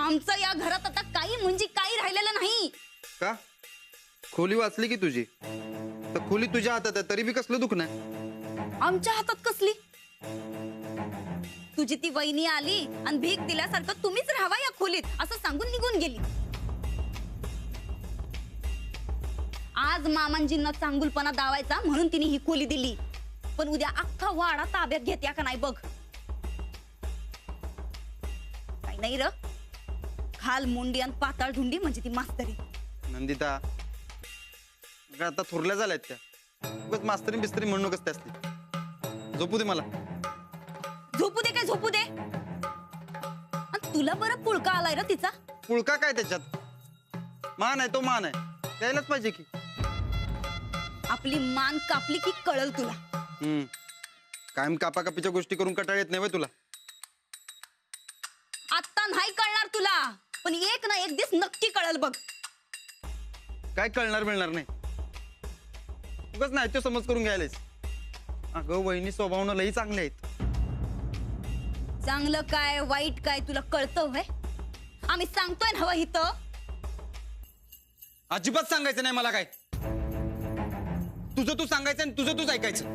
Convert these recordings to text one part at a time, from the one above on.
आमचं या घरात आता काही म्हणजे काही राहिलेलं नाही. का खोली वाचली की तुझी तर खोली तुझ्या हातात आहे तरी बी कसलं दुख नाही. आमच्या हातात कसली? तुझी ती वहिनी आली आणि भीक दिल्यासारखं तुम्हीच राहावा या खोलीत असं सांगून निघून गेली. आज मामांजींना चांगुलपणा दावायचा म्हणून तिने ही खोली दिली, पण उद्या अख्खा वाडा ताब्यात घेत्या का नाही बघ. काही नाही र, खाल मुंडी आणि पाताळ ढुंडी म्हणजे ती मास्तरी. नंदिता आता थोरल्या झाल्यात त्या, उगाच मास्तरी बिस्तरी म्हणू नकोस त्यासली. झोपू दे मला. झोपू दे काय झोपू दे. आणि तुला बरं पुळका आलाय र तिचा. पुळका काय त्याच्यात? मान आहे तो मान आहे, द्यायलाच पाहिजे की. आपली मान कापली की कळल तुला. कायम कापाकापीच्या गोष्टी करून कंटाळ येत नाही व्हय तुला? आता नाही कळणार तुला, पण एक ना एक दिवस नक्की कळल बघ. काय कळणार मिळणार नाही. उगाच नाही तो समज करून घ्यायलाच. अगं वहिनी स्वभावनं लई चांगले आहेत. चांगलं काय वाईट काय तुला कळतं व्हय? आम्ही सांगतोय ना हवं इथं. अजिबात सांगायचं नाही मला काय. तुझं तू सांगायचं आणि तुझं तूच ऐकायचं.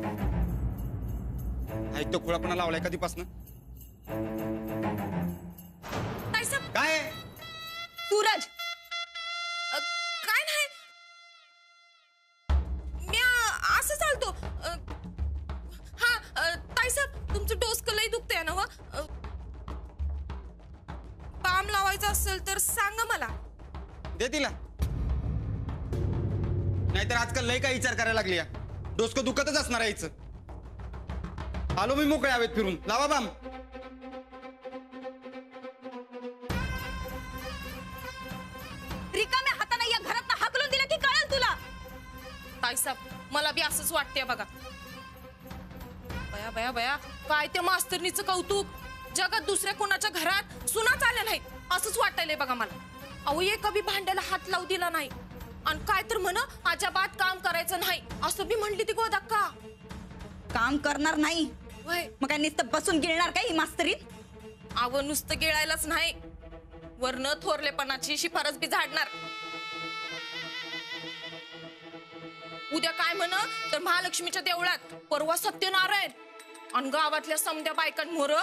ऐकतो खुळापणा लावलाय कधीपासून. काय सूरज काय नाही, मी असं चालतो. हा ताईसाहेब, तुमचं डोसकं लई दुखतंय ना? बाम लावायचं असेल तर सांगा मला. दे तिला. नाहीतर आजकाल लय काय विचार करायला लागली. डोसकं दुखतच असणार आहे हिचं. आलो मी मोकळे हवेत फिरून. लावा बाम. रिकाम्या हाताने या घरात हाकलून दिलं की कळल तुला. ताईसाहेब, मला बी असंच वाटतंय बघा. बया बया बया, काय ते मास्तरनीचं कौतुक. जगात दुसऱ्या कोणाच्या घरात सुनाच आल्या नाहीत असंच वाटायलंय बघा मला. अहो एका बी भांड्याला हात लावू दिला नाही. आणि काय तर म्हण अजिबात काम करायचं नाही असं बी म्हणली ती गोदाक्का. काम करणार नाही वय मग काय नुसतं बसून गिळणार काय ही मास्तरी? आव नुसतं गिळायलाच नाही, वरनं थोरलेपणाची शिफारस बी झाडणार. उद्या काय म्हण तर महालक्ष्मीच्या देवळात परवा सत्यनारायण आणि गावातल्या समद्या बायकांमोर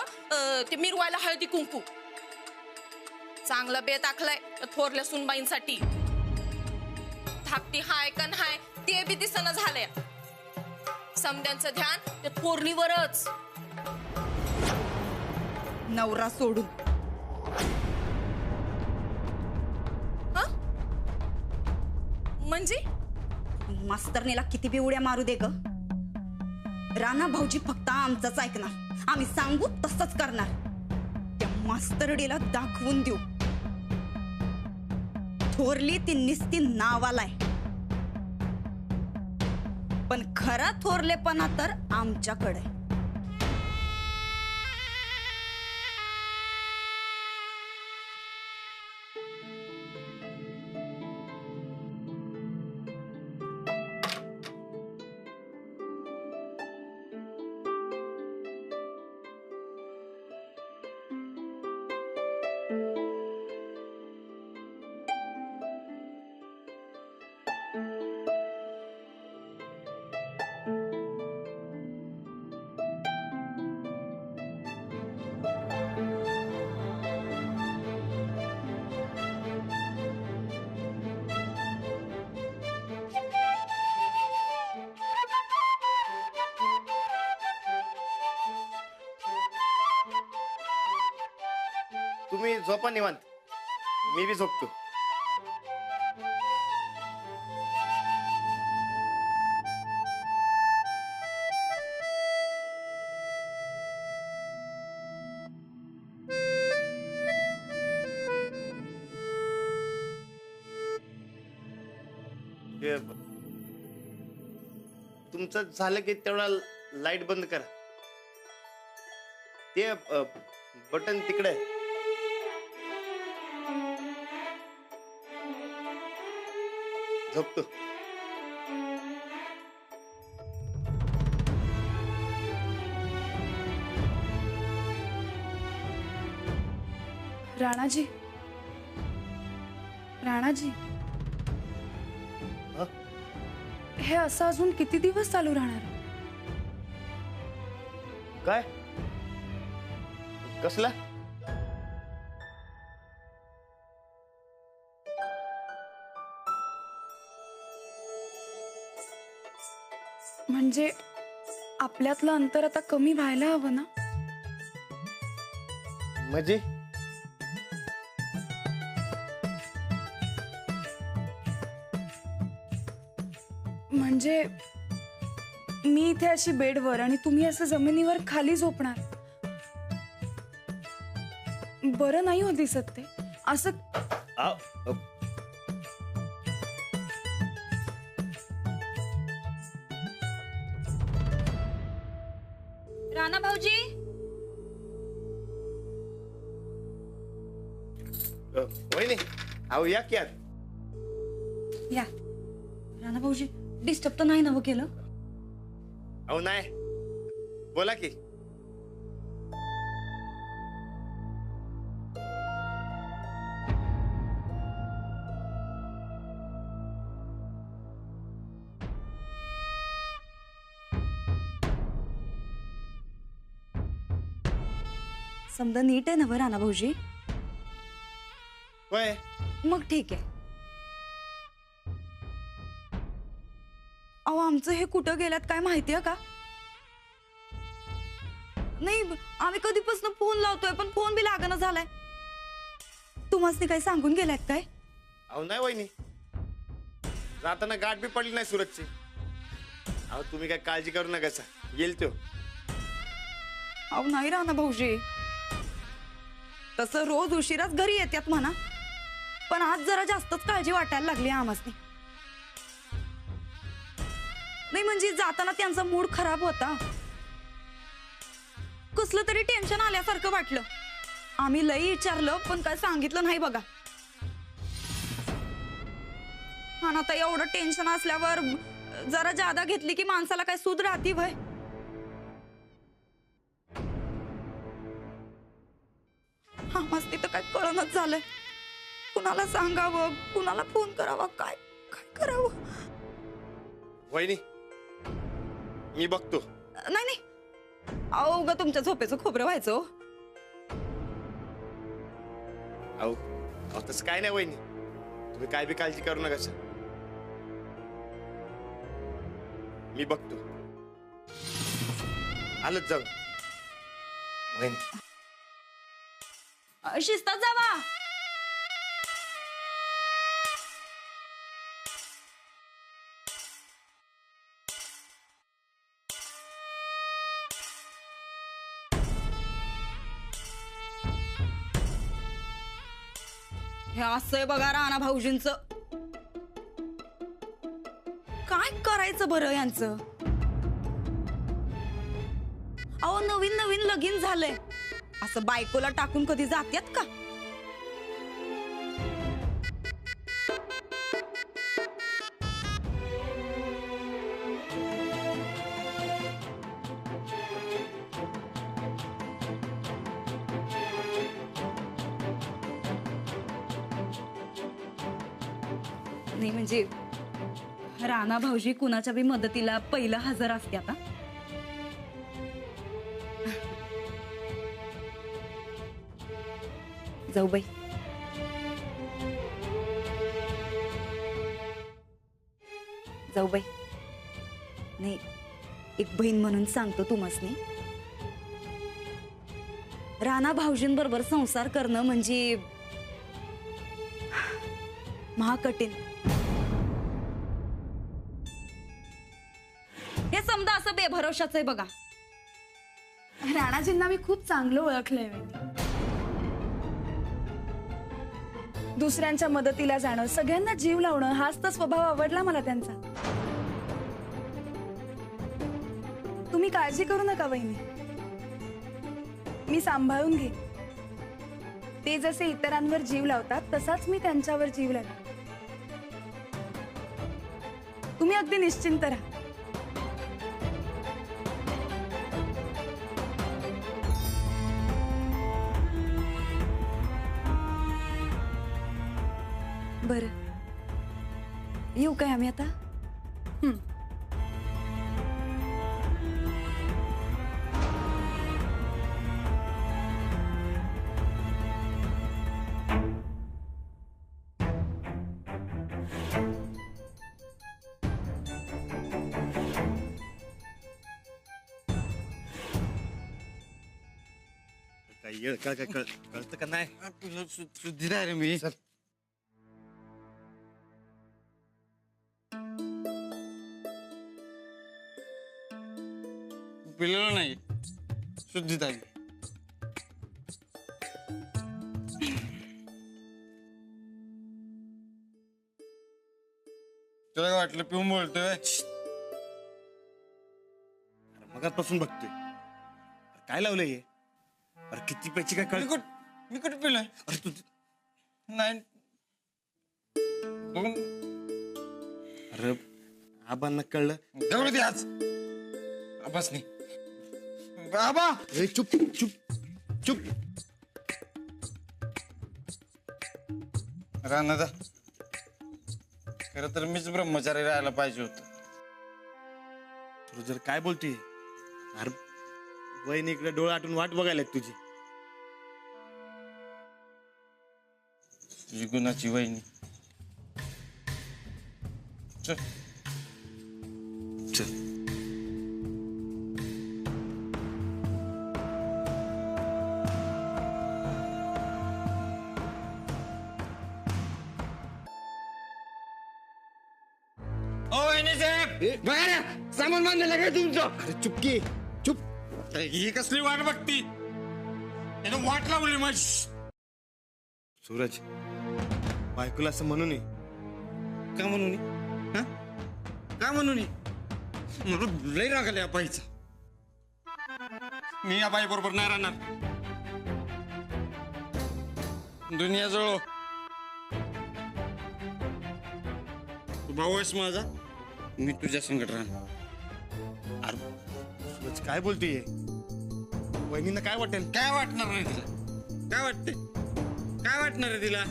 ते मिरवायला हळदी कुंकू. चांगला बेत आखलाय थोरल्या सुनबाईंसाठी. धाकटी हाय का हाय ते बी दिसणं झालंय. समद्यांचं ध्यान ते थोरलीवरच. नवरा सोडून म्हणजे मास्तरनीला किती बी उड्या मारू दे ग, राणा भाऊजी फक्त आमचंच ऐकणार. आम्ही सांगू तसंच करणार. त्या मास्तरडीला दाखवून देऊ थोरली ती निस्ती नावालाय, पण खरा थोरलेपणा तर आमच्याकडे. तुम्ही झोपा निवांत, मी बी झोपतो. तुमचं झालं की तेवढा लाईट बंद करा. ते बटन तिकडे आहे. झोपतो. राणाजी, राणाजी, हं? हे असं अजून किती दिवस चालू राहणार? काय कसला? म्हणजे आपल्यातलं अंतर आता कमी व्हायला हवं ना? म्हणजे म्हणजे मी इथे अशी बेडवर आणि तुम्ही असं जमिनीवर खाली झोपणार. बरं नाही हो दिसत ते असं. आव, अ, राणा भाऊजी, वहिनी अहो या की आत. या. राणा भाऊजी, डिस्टर्ब तर नाही ना हो केलं? अहो नाही, बोला की. समजा नीट आहे ना बरं राणा भाऊजी? होय. मग ठीक आहे. अहो आमचं हे कुठं गेल्यात काय माहितीये का? नाही, आम्ही कधीपासून फोन लावतोय पण फोन बी लागणं झालाय. तुम्हाला काही सांगून गेल्यात काय? अहो नाही वहिनी, जाताना गाठ बी पडली नाही सुरतची. अहो तुम्ही काय काळजी करू नका, येईल तो. अहो नाही राणा भाऊजी, तसं रोज उशिराच घरी येतात म्हणा, पण आज जरा जास्तच काळजी वाटायला लागली आम्हासनी. नाही म्हणजे जाताना त्यांचा मूड खराब होता, कसलं तरी टेन्शन आल्यासारखं वाटलं. आम्ही लई विचारलं पण काय सांगितलं नाही बघा. हा ना, आता एवढं टेन्शन असल्यावर जरा जादा घेतली की माणसाला काय सूद राहती भय. हा मस्ती तर काय कळणच झालंय. कुणाला सांगावं, कुणाला फोन करावा, काय काय करावं. वहिनी मी बघतो. नाही नाही, अहो उगा तुमच्या झोपेचं खोबरं व्हायचं हो. अहो तसं काय नाही वहिनी, तुम्ही काय बी काळजी करू नका. मी बघतो. आलंच जाऊ वहिनी. शिस्तात जावा. हे असं आहे बघा राणा भाऊजींचं. काय करायचं बरं यांचं? अहो नवीन नवीन लगीन झालंय, असं बायकोला टाकून कधी जात्यात का? नाही म्हणजे राणा भाऊजी कुणाच्या बी मदतीला पहिला हजर असते आता. जाऊबाई, जाऊबाई, नाही एक बहीण म्हणून सांगतो तुम्हासनी, राणा भाऊजींबरोबर संसार करणं म्हणजे महाकठीण. हे समजा असं बेभरोशाच आहे बघा. राणाजींना मी खूप चांगलं ओळखलंय. दुसऱ्यांच्या मदतीला जाणं, सगळ्यांना जीव लावणं, हाच तर स्वभाव आवडला मला त्यांचा. तुम्ही काळजी करू नका वहिनी, मी सांभाळून घे. ते जसे इतरांवर जीव लावतात तसाच मी त्यांच्यावर जीव लावते. तुम्ही अगदी निश्चिंत राहा. बरं येऊ काय आम्ही आता? काही येळ काय कळतं का नाही? तुला शुद्धीर आहे रे मी. चल. पिलेलो नाही शुद्धीत आहे. तुला काय वाटलं पिऊन बोलतोय? मगापासून बघतोय. अरे काय लावलंय हे? अरे किती पैसे काय कळ मी कुठे पिलोय? अरे तू नाही बघून अरे आबांना कळलं. दगड दे आज आबास नाही. आबा ए, चुप चुप चुप. रानादा खरं तर मीच ब्रह्मचारी राहायला पाहिजे होत. तू जर काय बोलतोय? अरे वहिनी इकडे डोळा आटून वाट बघायला तुझी. तुझी गुणाची वहिनी. चल चल. ओ वहिनी साहेब बाहेर सामान बांधायला काय तुमचं? अरे चुपकी चुप. ही कसली वाट बघती? यानं वाट लावली माझी. सूरज बायकोला असं म्हणू नये. का म्हणून? का म्हणून? मला लई राग आला या बाईचा. मी या बाई बरोबर नाही राहणार. दुनिया जवळ तू भाऊ आहेस माझा, मी तुझ्या संकट राहणार. अरे सूरज काय बोलतोय? वहिनींना काय वाटेल? काय वाटणार नाही तिला? काय वाटते? काय वाटणार आहे तिला?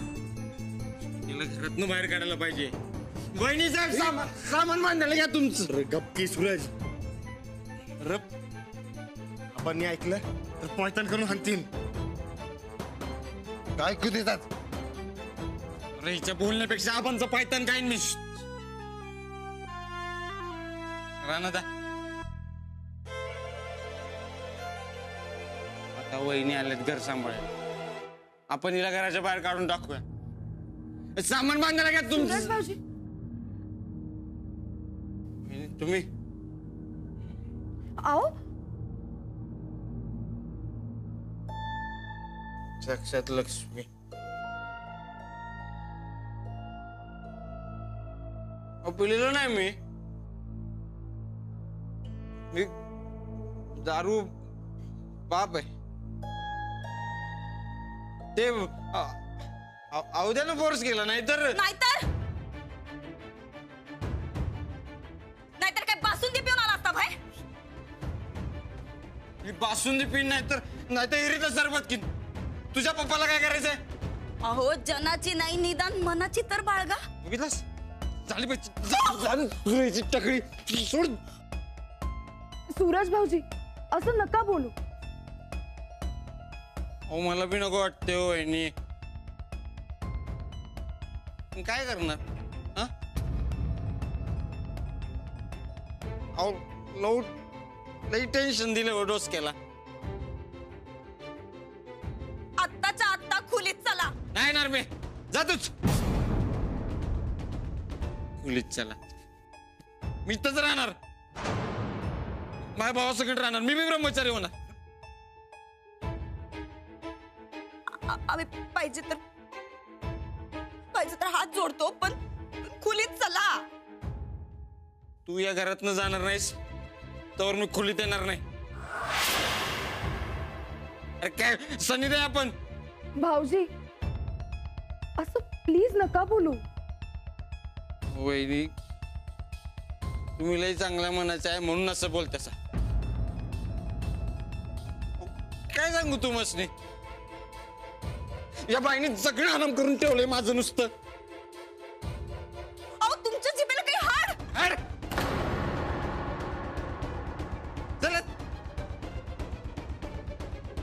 तिला घरातनं बाहेर काढायला पाहिजे. वहिनी साहेब सामान बांधायला घ्या तुमचं. अरे गप्पी सूरज. अरे आपण ऐकलं तर पळतान करून हाणतील. काय ऐकू देतात? अरे हिच्या बोलण्यापेक्षा आपणचं पायतान काय मिस राणादा. आता वहिनी आल्यात घर सांभाळायला. आपण हिला घराच्या बाहेर काढून टाकूया. सामान बांधायला घ्या सूरज तुमचं. भाऊजी तुम्ही आओ साक्षात लक्ष्मी. पिलेलो नाही मी दारू बाप आहे. ते अवध्यानं फोर्स केला नाहीतर नाहीतर काय बासुंदी पिऊन आला असता भाई? मी बासुंदी पिन नाहीतर हिरीचं सरबत किन. तुझ्या पप्पाला काय करायचंय? अहो जनाची नाही निदान मनाची तर बाळगा. बघितलंस? झाली पाहिजे टकळी सोड. सूरज भाऊजी असं नका बोलू. अहो मला बी नको वाटते हो वहिनी. काय करणार? हा अहो लई टेन्शन दिलं हो डोसक्याला. आत्ताच्या आत्ता खोलीत चला. नाही येणार मी. जातोच खोलीत. चला मी इथंच राहणार. माझ्या भावासकट राहणार. मी बी ब्रह्मचारी होणार. आम्ही पाहिजे तर हात जोडतो, पण खोलीत चला. तू या घरातनं जाणार नाहीस तर मी खोलीत येणार नाही. अरे काय सनी दे आपण. भाऊजी असं प्लीज नका बोलू. वहिनी तुम्ही लई चांगल्या मनाचं आहे म्हणून असं बोलतासा. काय सांगू तू मसनी? या बाईने सगळं आराम करून ठेवलंय माझं नुसतं.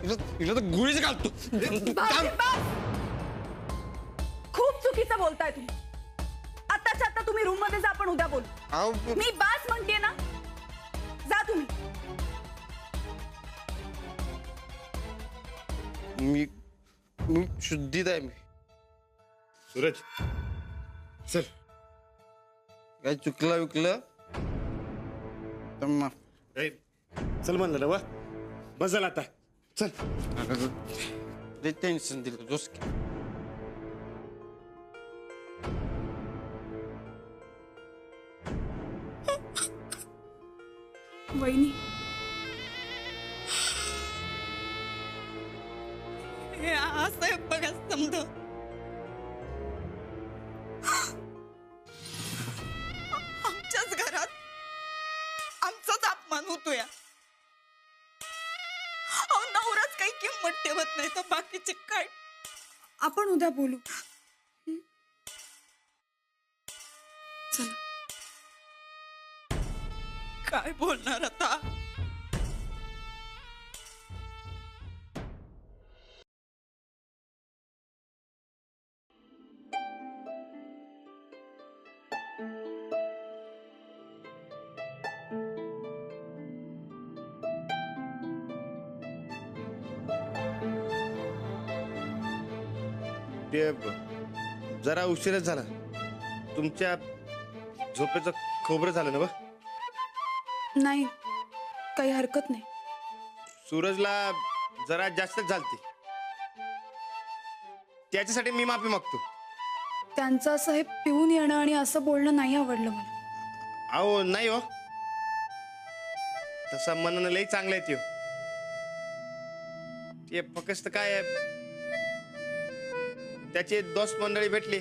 हिला तर गुळीच घालतो. भाऊजी, बस! खूप चुकीचं बोलताय तुम्ही. आताच्या आता तुम्ही रूम मध्ये जा, आपण उद्या बोलू. अहो, मी बास म्हणते ना, जा तुम्ही. मी शुद्धीत आहे. मी सूरज चल. काय चुकलं विकलं तर माफ. ए, चल म्हणलं ना वा. बस झालं आता. चल. लय टेन्शन दिलं जोस की. वहिनी, हे असं आहे बघा समज. आमच्याच घरात आमचाच अपमान होतोय. अहो, नवराच काही किंमत ठेवत नाही तर बाकीचे काय. आपण उद्या बोलू. चला. काय बोलणार आता. ते जरा उशीरच झाला. तुमच्या झोपेचं खोबरं झालं ना बा. नाही, काही हरकत नाही. सूरजला जरा जास्तच झालती. त्याच्यासाठी मी माफी मागतो. त्यांचं असं हे पिऊन येणं आणि असं बोलणं नाही आवडलं मला. अहो नाही हो, तसा मनानं लई चांगला आहे त्यो. ते फक्त काय आहे, त्याचे दोस्त मंडळी भेटली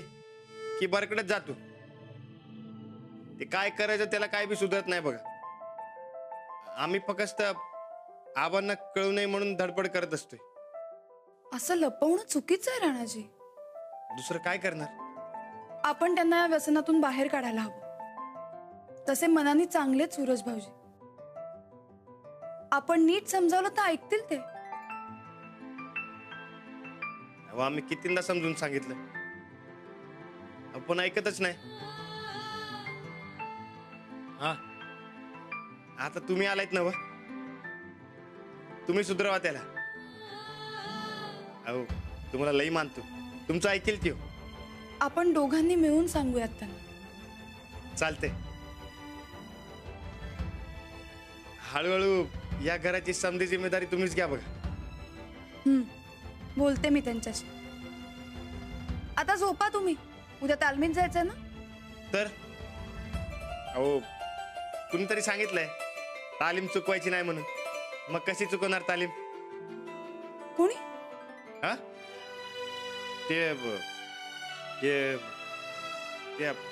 की बरकडेच जातो. ते काय करायचं त्याला काय बी सुधरत नाही बघा. आम्ही फक्त आबांना कळू नये म्हणून धडपड करत असतोय. असं लपवणं चुकीचं आहे राणाजी. दुसरं काय करणार. आपण त्यांना या व्यसनातून बाहेर काढायला हवं. तसे मनाने चांगलेच सूरज भाऊजी. आपण नीट समजावलं तर ऐकतील ते. अहो, आम्ही कितींदा समजून सांगितलं, आपण ऐकतच नाही. हा, आता तुम्ही आलायत ना व, तुम्ही सुधरवा त्याला. अहो तुम्हाला लई मानतो, तुमचं ऐकेल त्यो. आपण दोघांनी मिळून सांगूयात त्यांना. चालते. हळूहळू या घराची समधी जिम्मेदारी तुम्हीच घ्या बघा. बोलते मी त्यांच्याशी. आता झोपा तुम्ही, उद्या तालमीत जायचंय ना. तर अहो कुणीतरी सांगितलंय तालीम चुकवायची नाही म्हणून. मग कशी चुकवणार तालीम. कोणी? हा, ते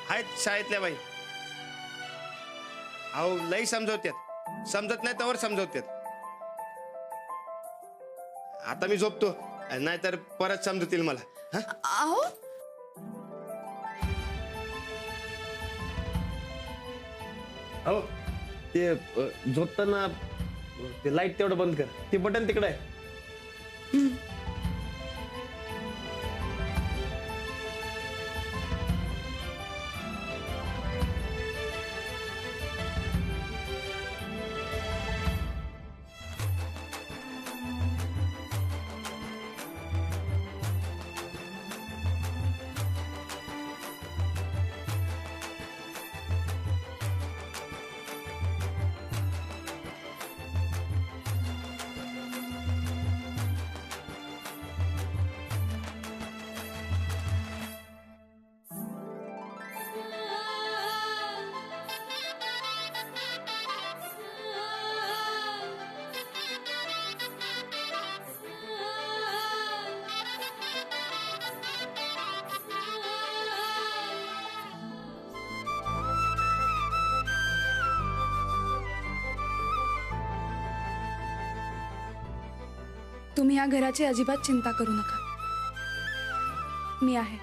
आहेत शाळेतल्या बाई. अहो लई समजवत्यात, समजत नाही तर समजवत्यात. आता मी झोपतो, नाहीतर परत समजतील मला. हा, अहो, अहो ते झोपताना ते लाईट तेवढं बंद कर. ते बटन तिकडे आहे. तुम्ही या घराची अजिबात चिंता करू नका. मी आहे.